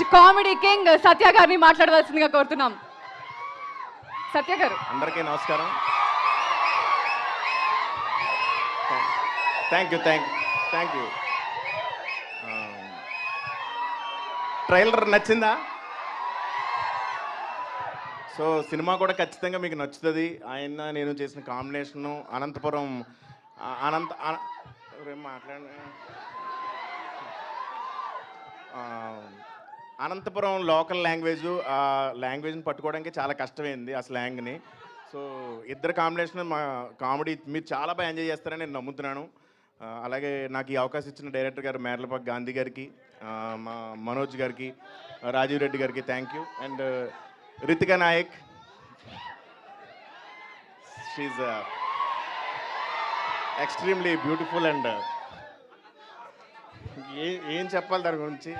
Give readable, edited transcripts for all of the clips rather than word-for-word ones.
నుంచి comedy king సత్య గారిని మాట్లాడవలసిందిగా కోరుతున్నాం. సత్య గారు. అందరికీ నమస్కారం. Thank you. ట్రైలర్ నచ్చిందా? సో సినిమా కూడా ఖచ్చితంగా మీకు నచ్చుతుంది. ఆయన నేను చేసిన combination Anantapuram Anantapuram local language, ఆ లాంగ్వేజ్ని పట్టుకోవడానికి చాలా కష్టమైంది ఆ స్లాంగ్ని. సో ఇద్దరు కాంబినేషన్ మా కామెడీ మీరు చాలా బాగా ఎంజాయ్ చేస్తారని నేను నమ్ముతున్నాను. అలాగే నాకు ఈ అవకాశం ఇచ్చిన డైరెక్టర్ గారు మేర్లపాక గాంధీ గారికి, మా మనోజ్ గారికి, రాజీవ్ రెడ్డి గారికి thank you. And Ritika Nayak, she extremely beautiful. And ఏం చెప్పాలి దాని గురించి.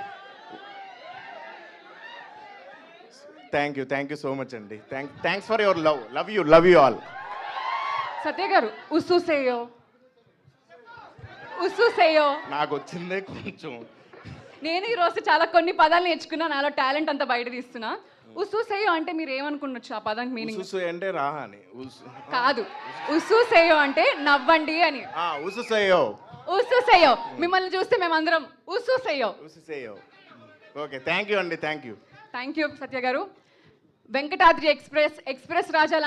థ్యాంక్ యూ సో మచ్ అండి. Thanks for your love you all. Satya గారు ఉస్సుసేయో నాకు వచ్చిందే కొంచెం. నేను ఈరోజు చాలా కొన్ని పదాలు నేర్చుకున్నా, నాలో టాలెంట్ అంతా బయట తీస్తున్నా. ఉస్సుసేయో అంటే మీరు ఏమనుకున్నచ్చు? ఆ పదానికి మీనింగ్ ఉసు అంటే రా అని కాదు. ఉస్సుసేయో అంటే నవ్వండి అని. ఉస్సుసేయో మిమ్మల్ని చూస్తే మేమందరం ఉస్సుసేయో. ఓకే, థ్యాంక్ యూ అండి. థ్యాంక్ యూ సత్య గారు. వెంకటాద్రి ఎక్స్ప్రెస్ రాజా